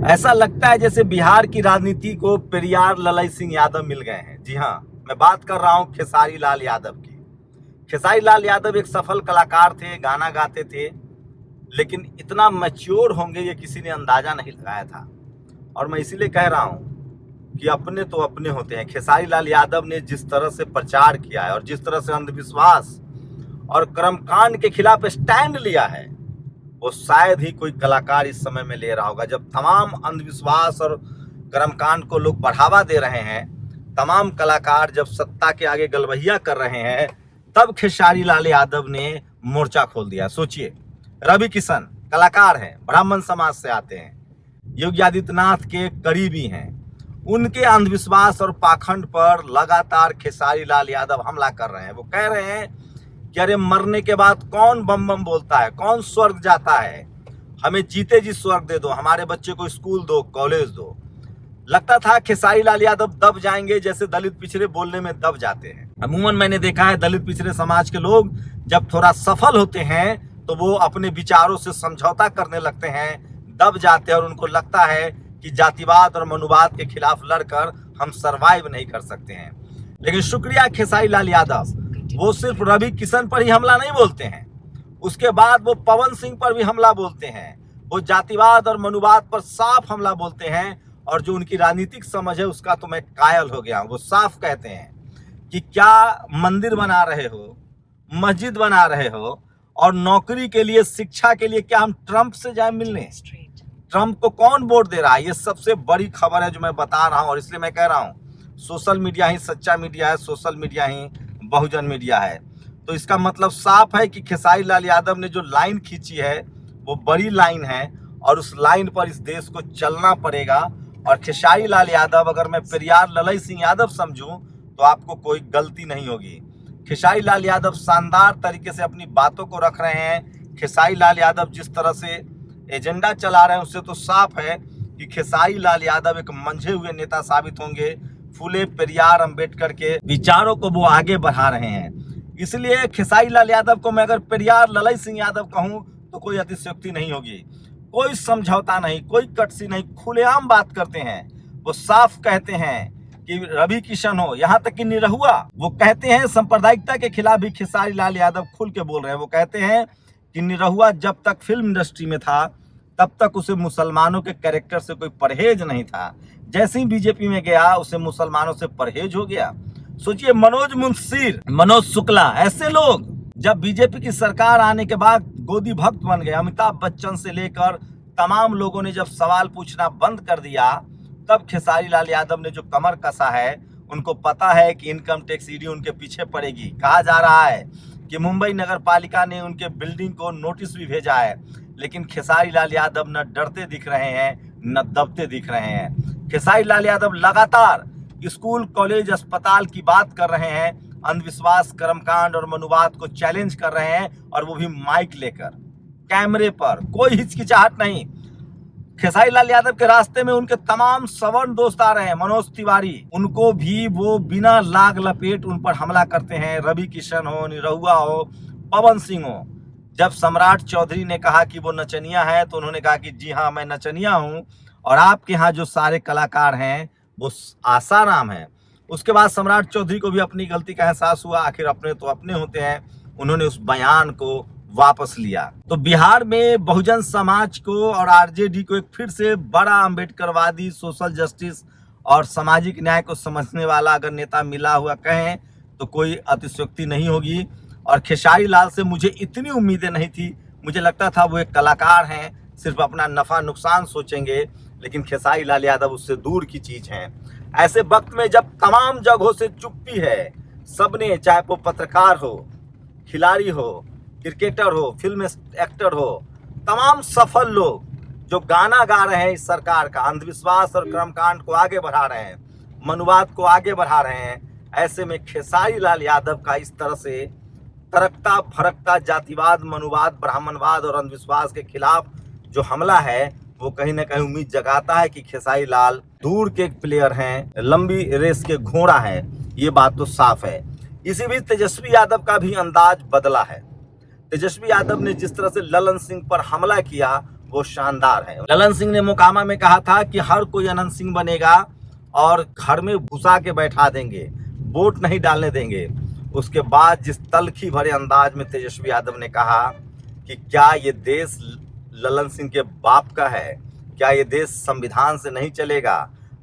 ऐसा लगता है जैसे बिहार की राजनीति को पेरियार ललई सिंह यादव मिल गए हैं। जी हाँ, मैं बात कर रहा हूं खेसारी लाल यादव की। खेसारी लाल यादव एक सफल कलाकार थे, गाना गाते थे, लेकिन इतना मैच्योर होंगे ये किसी ने अंदाजा नहीं लगाया था। और मैं इसीलिए कह रहा हूं कि अपने तो अपने होते हैं। खेसारी लाल यादव ने जिस तरह से प्रचार किया है और जिस तरह से अंधविश्वास और कर्मकांड के खिलाफ स्टैंड लिया है, वो शायद ही कोई कलाकार इस समय में ले रहा होगा। जब तमाम अंधविश्वास और कर्मकांड को लोग बढ़ावा दे रहे हैं, तमाम कलाकार जब सत्ता के आगे गलवहिया कर रहे हैं, तब खेसारी लाल यादव ने मोर्चा खोल दिया। सोचिए, रवि किशन कलाकार हैं, ब्राह्मण समाज से आते हैं, योगी आदित्यनाथ के करीबी हैं, उनके अंधविश्वास और पाखंड पर लगातार खेसारी लाल यादव हमला कर रहे हैं। वो कह रहे हैं कि अरे मरने के बाद कौन बम बम बोलता है, कौन स्वर्ग जाता है, हमें जीते जी स्वर्ग दे दो, हमारे बच्चे को स्कूल दो, कॉलेज दो। लगता था खेसारी लाल यादव दब जाएंगे जैसे दलित पिछड़े बोलने में दब जाते हैं। अमूमन मैंने देखा है दलित पिछड़े समाज के लोग जब थोड़ा सफल होते हैं तो वो अपने विचारों से समझौता करने लगते हैं, दब जाते हैं और उनको लगता है कि जातिवाद और मनुवाद के खिलाफ लड़कर हम सरवाइव नहीं कर सकते हैं। लेकिन शुक्रिया खेसारी लाल यादव, वो सिर्फ रवि किशन पर ही हमला नहीं बोलते हैं, उसके बाद वो पवन सिंह पर भी हमला बोलते हैं। वो जातिवाद और मनुवाद पर साफ हमला बोलते हैं और जो उनकी राजनीतिक समझ है उसका तो मैं कायल हो गया हूं। वो साफ कहते हैं कि क्या मंदिर बना रहे हो, मस्जिद बना रहे हो और नौकरी के लिए, शिक्षा के लिए क्या हम ट्रंप से जाए मिलने? ट्रंप को कौन वोट दे रहा है? ये सबसे बड़ी खबर है जो मैं बता रहा हूं। और इसलिए मैं कह रहा हूं सोशल मीडिया ही सच्चा मीडिया है, सोशल मीडिया ही बहुजन मीडिया है। तो इसका मतलब साफ है कि खेसारी लाल यादव ने जो लाइन खींची है वो बड़ी लाइन है और उस लाइन पर इस देश को चलना पड़ेगा। और खेसारी लाल यादव अगर मैं पेरियार ललई सिंह यादव समझूं तो आपको कोई गलती नहीं होगी। खेसारी लाल यादव शानदार तरीके से अपनी बातों को रख रहे हैं। खेसारी लाल यादव जिस तरह से एजेंडा चला रहे हैं उससे तो साफ है कि खेसारी लाल यादव एक मंझे हुए नेता साबित होंगे। फूले पेरियार अंबेडकर के विचारों को वो आगे बढ़ा रहे हैं। इसलिए खेसारी लाल यादव को मैं अगर पेरियार ललई सिंह यादव कहूं तो कोई अतिशयोक्ति नहीं होगी, कोई समझौता नहीं, कोई कटसी नहीं, खुलेआम बात करते हैं। वो साफ कहते हैं कि रवि किशन हो, यहाँ तक कि निरहुआ, वो कहते हैं सांप्रदायिकता के खिलाफ भी खेसारी लाल यादव खुल के बोल रहे हैं। वो कहते हैं कि निरहुआ जब तक फिल्म इंडस्ट्री में था तब तक उसे मुसलमानों के कैरेक्टर से कोई परहेज नहीं था, जैसे ही बीजेपी में गया उसे मुसलमानों से परहेज हो गया। सोचिए, मनोज मुंशीर, मनोज शुक्ला, ऐसे लोग जब बीजेपी की सरकार आने के बाद गोदी भक्त बन गए। अमिताभ बच्चन से लेकर तमाम लोगों ने जब सवाल पूछना बंद कर दिया, तब खेसारी लाल यादव ने जो कमर कसा है, उनको पता है कि इनकम टैक्स ईडी उनके पीछे पड़ेगी। कहा जा रहा है कि मुंबई नगर पालिका ने उनके बिल्डिंग को नोटिस भी भेजा है, लेकिन खेसारी लाल यादव न डरते दिख रहे हैं न दबते दिख रहे हैं। खेसारी लाल यादव लगातार स्कूल, कॉलेज, अस्पताल की बात कर रहे हैं, अंधविश्वास, कर्मकांड और मनुवाद को चैलेंज कर रहे हैं, और वो भी माइक लेकर, कैमरे पर, कोई हिचकिचाहट नहीं। खेसारी लाल यादव के रास्ते में उनके तमाम सवर्ण दोस्त आ रहे हैं, मनोज तिवारी, उनको भी वो बिना लाग लपेट उन पर हमला करते हैं। रवि किशन हो, निरहुआ हो, पवन सिंह हो। जब सम्राट चौधरी ने कहा कि वो नचनिया है तो उन्होंने कहा कि जी हाँ मैं नचनिया हूँ और आपके यहाँ जो सारे कलाकार हैं वो आसाराम है। उसके बाद सम्राट चौधरी को भी अपनी गलती का एहसास हुआ, आखिर अपने तो अपने होते हैं, उन्होंने उस बयान को वापस लिया। तो बिहार में बहुजन समाज को और आरजेडी को एक फिर से बड़ा अम्बेडकरवादी, सोशल जस्टिस और सामाजिक न्याय को समझने वाला अगर नेता मिला हुआ कहें तो कोई अतिशयोक्ति नहीं होगी। और खेसारी लाल से मुझे इतनी उम्मीदें नहीं थी, मुझे लगता था वो एक कलाकार हैं, सिर्फ अपना नफा नुकसान सोचेंगे, लेकिन खेसारी लाल यादव उससे दूर की चीज हैं। ऐसे वक्त में जब तमाम जगहों से चुप्पी है, सबने, चाहे वो पत्रकार हो, खिलाड़ी हो, क्रिकेटर हो, फिल्म एक्टर हो, तमाम सफल लोग जो गाना गा रहे हैं इस सरकार का, अंधविश्वास और कर्मकांड को आगे बढ़ा रहे हैं, मनुवाद को आगे बढ़ा रहे हैं, ऐसे में खेसारी लाल यादव का इस तरह से तरकता भरकता जातिवाद, मनुवाद, ब्राह्मणवाद और अंधविश्वास के खिलाफ जो हमला है वो कहीं ना कहीं उम्मीद जगाता है कि खेसारी लाल दूर के प्लेयर हैं, लंबी रेस के घोड़ा है, ये बात तो साफ है। इसी बीच तेजस्वी यादव का भी अंदाज बदला है। तेजस्वी यादव ने जिस तरह से ललन सिंह पर हमला किया वो शानदार है। ललन सिंह ने मोकामा में कहा था कि हर कोई अनंत सिंह बनेगा और घर में घुसा के बैठा देंगे, वोट नहीं डालने देंगे। उसके बाद जिस तलखी भरे अंदाज में तेजस्वी यादव ने कहा कि क्या ये देश ललन सिंह के बाप का है, क्या ये देश संविधान से नहीं चलेगा,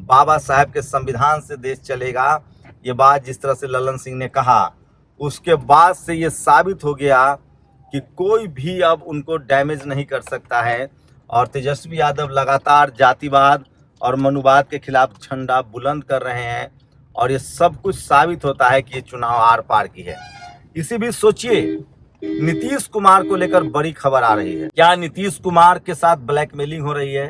बाबा साहब के संविधान से देश चलेगा, ये बात जिस तरह से ललन सिंह ने कहा, उसके बाद से ये साबित हो गया कि कोई भी अब उनको डैमेज नहीं कर सकता है। और तेजस्वी यादव लगातार जातिवाद और मनुवाद के खिलाफ झंडा बुलंद कर रहे हैं और ये सब कुछ साबित होता है कि ये चुनाव आर पार की है। इसी बीच सोचिए, नीतीश कुमार को लेकर बड़ी खबर आ रही है। क्या नीतीश कुमार के साथ ब्लैकमेलिंग हो रही है?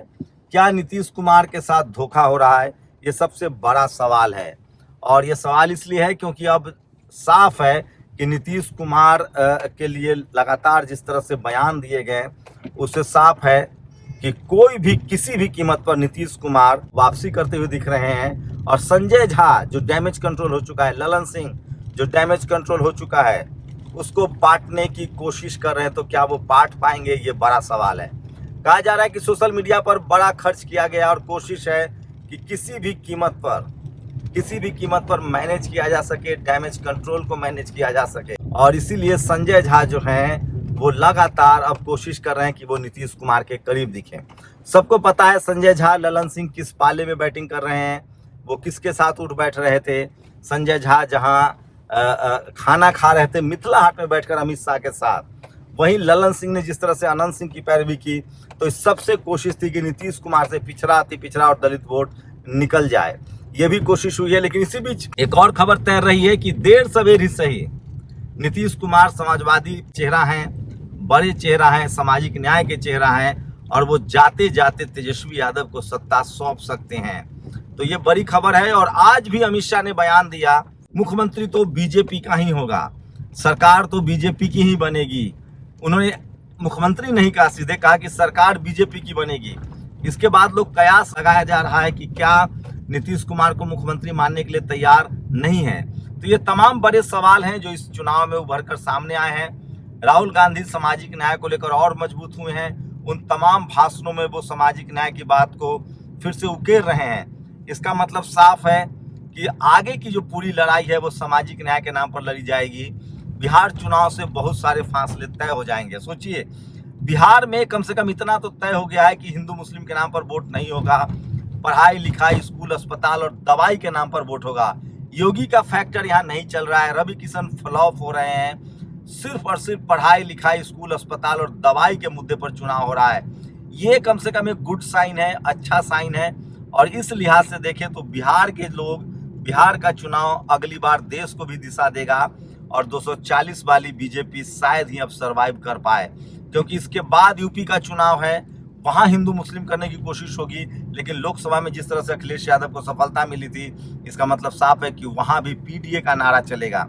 क्या नीतीश कुमार के साथ धोखा हो रहा है? ये सबसे बड़ा सवाल है। और ये सवाल इसलिए है क्योंकि अब साफ है कि नीतीश कुमार के लिए लगातार जिस तरह से बयान दिए गए, उससे साफ है कि कोई भी किसी भी कीमत पर नीतीश कुमार वापसी करते हुए दिख रहे हैं। और संजय झा जो डैमेज कंट्रोल हो चुका है, ललन सिंह जो डैमेज कंट्रोल हो चुका है, उसको पाटने की कोशिश कर रहे हैं। तो क्या वो पाट पाएंगे, ये बड़ा सवाल है। कहा जा रहा है कि सोशल मीडिया पर बड़ा खर्च किया गया और कोशिश है कि किसी भी कीमत पर मैनेज किया जा सके, डैमेज कंट्रोल को मैनेज किया जा सके। और इसीलिए संजय झा जो हैं वो लगातार अब कोशिश कर रहे हैं कि वो नीतीश कुमार के करीब दिखें। सबको पता है संजय झा ललन सिंह किस पाले में बैटिंग कर रहे हैं, वो किसके साथ उठ बैठ रहे थे। संजय झा जहां खाना खा रहे थे मिथिला हाट में बैठकर अमित शाह के साथ, वहीं ललन सिंह ने जिस तरह से अनंत सिंह की पैरवी की, तो इस सबसे कोशिश थी कि नीतीश कुमार से पिछड़ा अति पिछड़ा और दलित वोट निकल जाए। ये भी कोशिश हुई है। लेकिन इसी बीच एक और खबर तैर रही है कि देर सवेर ही सही नीतीश कुमार समाजवादी चेहरा हैं, बड़े चेहरा हैं, सामाजिक न्याय के चेहरा हैं और वो जाते जाते तेजस्वी यादव को सत्ता सौंप सकते हैं। तो ये बड़ी खबर है। और आज भी अमित शाह ने बयान दिया, मुख्यमंत्री तो बीजेपी का ही होगा, सरकार तो बीजेपी की ही बनेगी। उन्होंने मुख्यमंत्री नहीं कहा, सीधे कहा कि सरकार बीजेपी की बनेगी। इसके बाद लोग कयास लगाया जा रहा है कि क्या नीतीश कुमार को मुख्यमंत्री मानने के लिए तैयार नहीं है। तो ये तमाम बड़े सवाल हैं जो इस चुनाव में उभर कर सामने आए हैं। राहुल गांधी सामाजिक न्याय को लेकर और मजबूत हुए हैं। उन तमाम भाषणों में वो सामाजिक न्याय की बात को फिर से उकेर रहे हैं। इसका मतलब साफ है कि आगे की जो पूरी लड़ाई है वो सामाजिक न्याय के नाम पर लड़ी जाएगी। बिहार चुनाव से बहुत सारे फासले तय हो जाएंगे। सोचिए, बिहार में कम से कम इतना तो तय हो गया है कि हिंदू मुस्लिम के नाम पर वोट नहीं होगा, पढ़ाई लिखाई स्कूल अस्पताल और दवाई के नाम पर वोट होगा। योगी का फैक्टर यहाँ नहीं चल रहा है, रवि किशन फ्लॉप हो रहे हैं। सिर्फ और सिर्फ पढ़ाई लिखाई स्कूल अस्पताल और दवाई के मुद्दे पर चुनाव हो रहा है। ये कम से कम एक गुड साइन है, अच्छा साइन है। और इस लिहाज से देखें तो बिहार के लोग, बिहार का चुनाव अगली बार देश को भी दिशा देगा और 240 वाली बीजेपी शायद ही अब सरवाइव कर पाए, क्योंकि इसके बाद यूपी का चुनाव है, वहां हिंदू मुस्लिम करने की कोशिश होगी। लेकिन लोकसभा में जिस तरह से अखिलेश यादव को सफलता मिली थी, इसका मतलब साफ है कि वहां भी पीडीए का नारा चलेगा।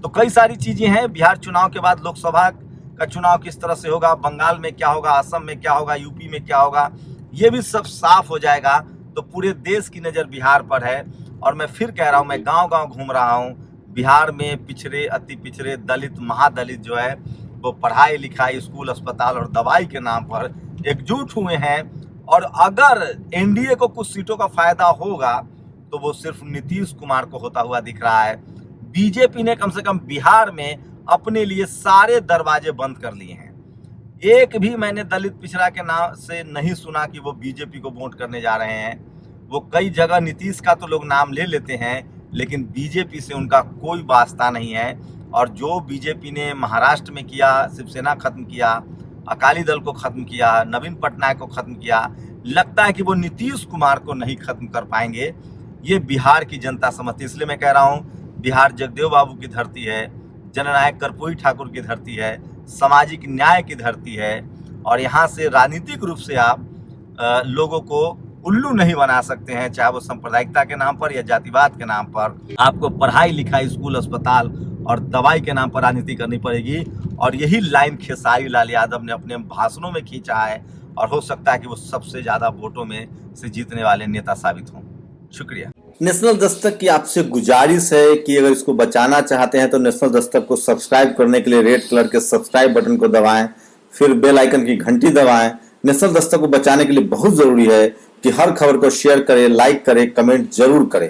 तो कई सारी चीजें हैं। बिहार चुनाव के बाद लोकसभा का चुनाव किस तरह से होगा, बंगाल में क्या होगा, असम में क्या होगा, यूपी में क्या होगा, ये भी सब साफ हो जाएगा। तो पूरे देश की नजर बिहार पर है। और मैं फिर कह रहा हूँ, मैं गांव गांव घूम रहा हूँ, बिहार में पिछड़े, अति पिछड़े, दलित, महादलित जो है वो पढ़ाई लिखाई स्कूल अस्पताल और दवाई के नाम पर एकजुट हुए हैं। और अगर एनडीए को कुछ सीटों का फायदा होगा तो वो सिर्फ नीतीश कुमार को होता हुआ दिख रहा है। बीजेपी ने कम से कम बिहार में अपने लिए सारे दरवाजे बंद कर लिए हैं। एक भी मैंने दलित पिछड़ा के नाम से नहीं सुना कि वो बीजेपी को वोट करने जा रहे हैं। वो कई जगह नीतीश का तो लोग नाम ले लेते हैं, लेकिन बीजेपी से उनका कोई वास्ता नहीं है। और जो बीजेपी ने महाराष्ट्र में किया, शिवसेना खत्म किया, अकाली दल को खत्म किया, नवीन पटनायक को खत्म किया, लगता है कि वो नीतीश कुमार को नहीं खत्म कर पाएंगे। ये बिहार की जनता समझती। इसलिए मैं कह रहा हूँ, बिहार जगदेव बाबू की धरती है, जननायक कर्पूरी ठाकुर की धरती है, सामाजिक न्याय की धरती है। और यहाँ से राजनीतिक रूप से आप लोगों को उल्लू नहीं बना सकते हैं, चाहे वो सांप्रदायिकता के नाम पर या जातिवाद के नाम पर। आपको पढ़ाई लिखाई स्कूल अस्पताल और दवाई के नाम पर राजनीति करनी पड़ेगी। और यही लाइन खेसारी लाल यादव ने अपने भाषणों में खींचा है और हो सकता है कि वो सबसे ज्यादा वोटों में से जीतने वाले नेता साबित हों। शुक्रिया। नेशनल दस्तक की आपसे गुजारिश है कि अगर इसको बचाना चाहते हैं तो नेशनल दस्तक को सब्सक्राइब करने के लिए रेड कलर के सब्सक्राइब बटन को दबाएं, फिर बेल आइकन की घंटी दबाएं, नेशनल दस्तक को बचाने के लिए बहुत जरूरी है कि हर खबर को शेयर करें, लाइक करें, कमेंट जरूर करें।